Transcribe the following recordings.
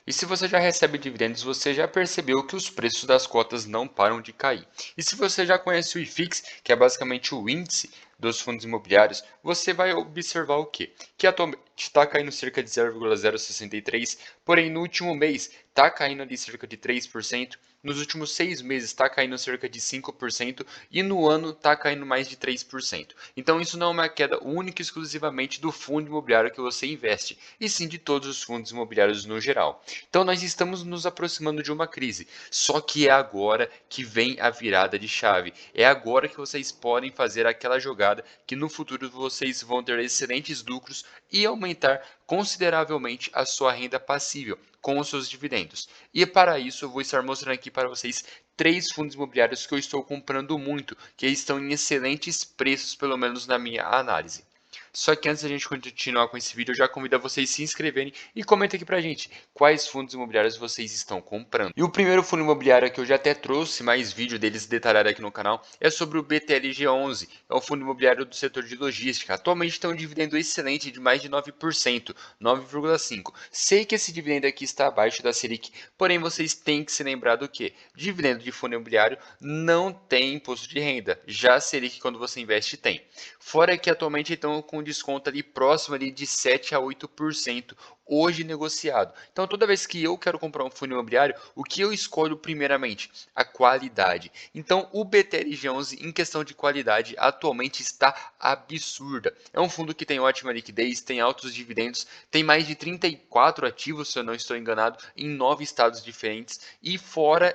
E se você já recebe dividendos, você já percebeu que os preços das cotas não param de cair. E se você já conhece o IFIX, que é basicamente o índice dos fundos imobiliários, você vai observar o quê? Que atualmente está caindo cerca de 0,063, porém no último mês está caindo ali cerca de 3%, nos últimos 6 meses está caindo cerca de 5% e no ano está caindo mais de 3%. Então isso não é uma queda única e exclusivamente do fundo imobiliário que você investe, e sim de todos os fundos imobiliários no geral. Então nós estamos nos aproximando de uma crise, só que é agora que vem a virada de chave. É agora que vocês podem fazer aquela jogada que no futuro vocês vão ter excelentes lucros e aumentar consideravelmente a sua renda passível com os seus dividendos. E para isso eu vou estar mostrando aqui para vocês 3 fundos imobiliários que eu estou comprando muito, que estão em excelentes preços, pelo menos na minha análise. Só que antes da gente continuar com esse vídeo, eu já convido a vocês se inscreverem e comentem aqui pra gente quais fundos imobiliários vocês estão comprando. E o primeiro fundo imobiliário que eu já até trouxe mais vídeo deles detalhado aqui no canal é sobre o BTLG11, é um fundo imobiliário do setor de logística. Atualmente tem um dividendo excelente de mais de 9%, 9,5%. Sei que esse dividendo aqui está abaixo da Selic, porém vocês têm que se lembrar do que? Dividendo de fundo imobiliário não tem imposto de renda, já a Selic quando você investe tem. Fora que atualmente estão com desconto ali próximo ali de 7 a 8% hoje negociado. Então toda vez que eu quero comprar um fundo imobiliário, o que eu escolho primeiramente? A qualidade. Então o BTRG11 em questão de qualidade atualmente está absurda. É um fundo que tem ótima liquidez, tem altos dividendos, tem mais de 34 ativos, se eu não estou enganado, em 9 estados diferentes e fora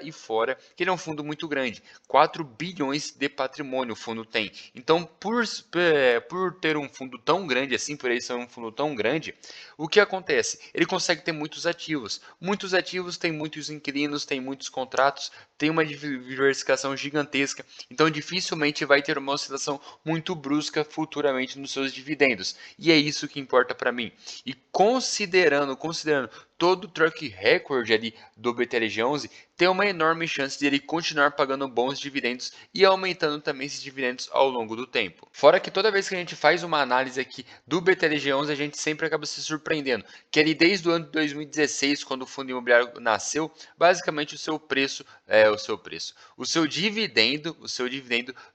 que ele é um fundo muito grande, 4 bilhões de patrimônio o fundo tem. Então por ter um fundo tão grande assim, por ele ser um fundo tão grande, o que acontece? Ele consegue ter muitos ativos. Muitos ativos têm muitos inquilinos, tem muitos contratos, tem uma diversificação gigantesca. Então dificilmente vai ter uma oscilação muito brusca futuramente nos seus dividendos. E é isso que importa para mim. E considerando todo o track record ali do BTLG11, tem uma enorme chance de ele continuar pagando bons dividendos e aumentando também esses dividendos ao longo do tempo. Fora que toda vez que a gente faz uma análise aqui do BTLG11, a gente sempre acaba se surpreendendo, que ali desde o ano de 2016, quando o fundo imobiliário nasceu, basicamente o seu dividendo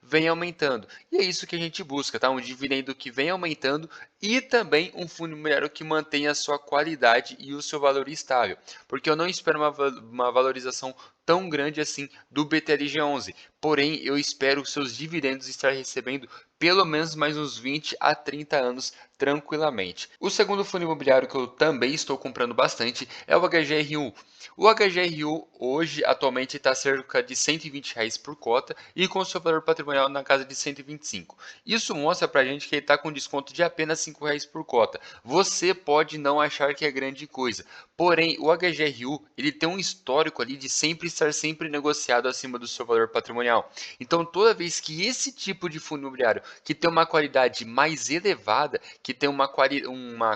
vem aumentando. E é isso que a gente busca, tá? Um dividendo que vem aumentando e também um fundo imobiliário que mantenha a sua qualidade e o seu valor estável, porque eu não espero uma valorização tão grande assim do BTLG11, porém eu espero os seus dividendos estar recebendo pelo menos mais uns 20 a 30 anos tranquilamente. O segundo fundo imobiliário que eu também estou comprando bastante é o HGRU. O HGRU hoje atualmente está cerca de R$ 120 por cota e com seu valor patrimonial na casa de 125. Isso mostra para a gente que ele está com desconto de apenas R$ 5 por cota. Você pode não achar que é grande coisa, porém o HGRU ele tem um histórico ali de estar sempre negociado acima do seu valor patrimonial. Então toda vez que esse tipo de fundo imobiliário que tem uma qualidade mais elevada, que tem uma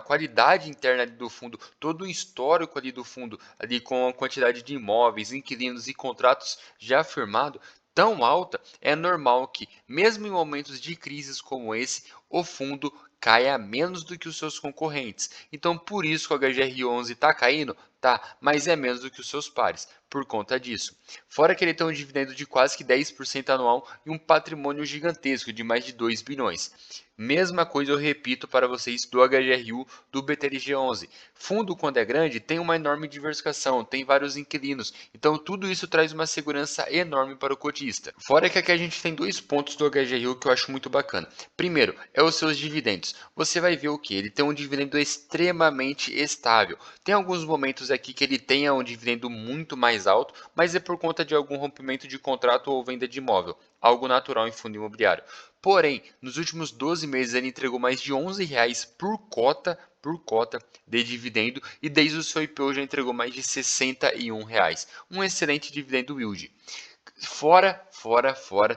qualidade interna ali do fundo, todo o histórico ali do fundo, ali com a quantidade de imóveis, inquilinos e contratos já firmado, tão alta, é normal que, mesmo em momentos de crises como esse, o fundo caia menos do que os seus concorrentes. Então, por isso que o HGR11 está caindo, tá, mas é menos do que os seus pares, por conta disso. Fora que ele tem um dividendo de quase que 10% anual e um patrimônio gigantesco de mais de 2 bilhões. Mesma coisa eu repito para vocês do HGRU do BTLG11. Fundo, quando é grande, tem uma enorme diversificação, tem vários inquilinos, então tudo isso traz uma segurança enorme para o cotista. Fora que aqui a gente tem 2 pontos do HGRU que eu acho muito bacana. Primeiro, é os seus dividendos. Você vai ver o que? Ele tem um dividendo extremamente estável. Tem alguns momentos aqui que ele tenha um dividendo muito mais alto, mas é por conta de algum rompimento de contrato ou venda de imóvel, algo natural em fundo imobiliário. Porém, nos últimos 12 meses ele entregou mais de R$ 11 por cota de dividendo e desde o seu IPO já entregou mais de R$ 61. Um excelente dividendo yield. Fora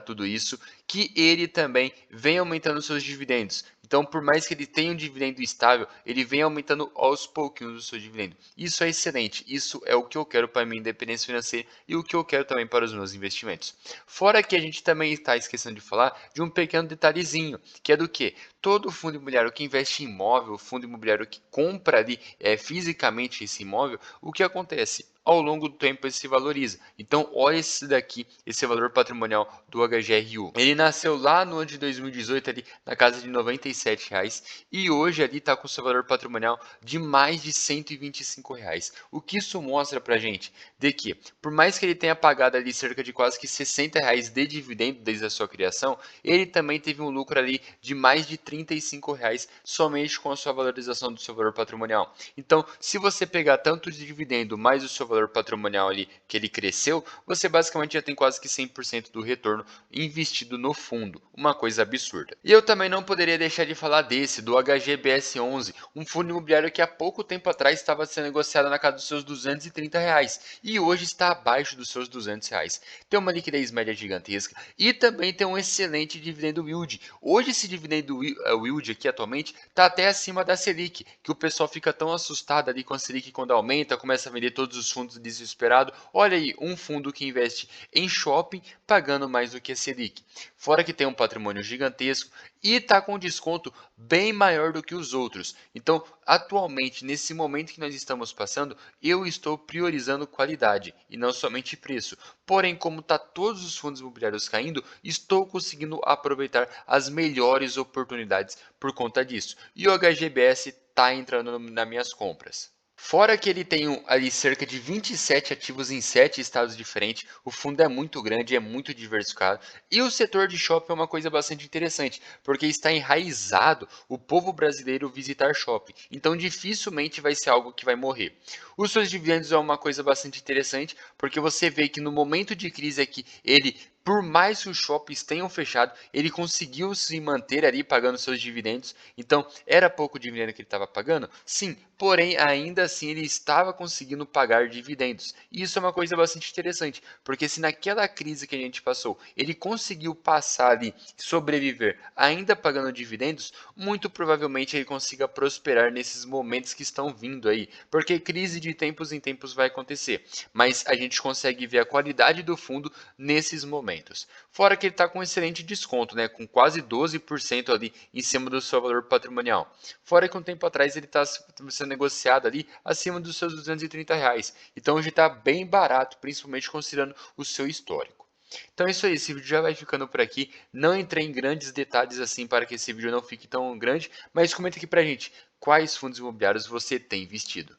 tudo isso, que ele também vem aumentando seus dividendos. Então, por mais que ele tenha um dividendo estável, ele vem aumentando aos pouquinhos o seu dividendo. Isso é excelente, isso é o que eu quero para a minha independência financeira e o que eu quero também para os meus investimentos. Fora que a gente também está esquecendo de falar de um pequeno detalhezinho, que é do que? Todo fundo imobiliário que investe em imóvel, fundo imobiliário que compra ali fisicamente esse imóvel, o que acontece? Ao longo do tempo ele se valoriza. Então, olha esse daqui, esse valor patrimonial do HGRU. Ele nasceu lá no ano de 2018 ali na casa de R$ 97,00 e hoje ali está com seu valor patrimonial de mais de R$ 125,00. O que isso mostra pra gente? De que, por mais que ele tenha pagado ali cerca de quase que R$ 60,00 de dividendo desde a sua criação, ele também teve um lucro ali de mais de R$ 35,00 somente com a sua valorização do seu valor patrimonial. Então, se você pegar tanto de dividendo mais o seu valor patrimonial ali que ele cresceu, você basicamente já tem quase que 100% do retorno investido no fundo, uma coisa absurda. E eu também não poderia deixar de falar do HGBS11, um fundo imobiliário que há pouco tempo atrás estava sendo negociado na casa dos seus R$ 230,00 e hoje está abaixo dos seus R$ 200,00. Tem uma liquidez média gigantesca e também tem um excelente dividendo yield. Hoje esse dividendo yield aqui atualmente está até acima da Selic, que o pessoal fica tão assustado ali com a Selic quando aumenta, começa a vender todos os fundos desesperado. Olha aí, um fundo que investe em shopping pagando mais do que a Selic. Fora que tem um patrimônio gigantesco e está com desconto bem maior do que os outros. Então, atualmente, nesse momento que nós estamos passando, eu estou priorizando qualidade e não somente preço. Porém, como está todos os fundos imobiliários caindo, estou conseguindo aproveitar as melhores oportunidades por conta disso. E o HGBS está entrando nas minhas compras. Fora que ele tem ali cerca de 27 ativos em 7 estados diferentes, o fundo é muito grande, é muito diversificado. E o setor de shopping é uma coisa bastante interessante, porque está enraizado o povo brasileiro visitar shopping. Então dificilmente vai ser algo que vai morrer. Os seus dividendos é uma coisa bastante interessante, porque você vê que no momento de crise aqui, ele, por mais que os shoppings tenham fechado, ele conseguiu se manter ali pagando seus dividendos. Então, era pouco dividendo que ele estava pagando? Sim, porém, ainda assim, ele estava conseguindo pagar dividendos. E isso é uma coisa bastante interessante, porque se naquela crise que a gente passou, ele conseguiu passar ali, sobreviver, ainda pagando dividendos, muito provavelmente ele consiga prosperar nesses momentos que estão vindo aí, porque crise de tempos em tempos vai acontecer, mas a gente consegue ver a qualidade do fundo nesses momentos. Fora que ele está com excelente desconto, né, com quase 12% ali em cima do seu valor patrimonial. Fora que um tempo atrás ele está sendo negociado ali acima dos seus R$ 230,00. Então hoje está bem barato, principalmente considerando o seu histórico. Então é isso aí, esse vídeo já vai ficando por aqui. Não entrei em grandes detalhes assim para que esse vídeo não fique tão grande, mas comenta aqui pra gente quais fundos imobiliários você tem investido.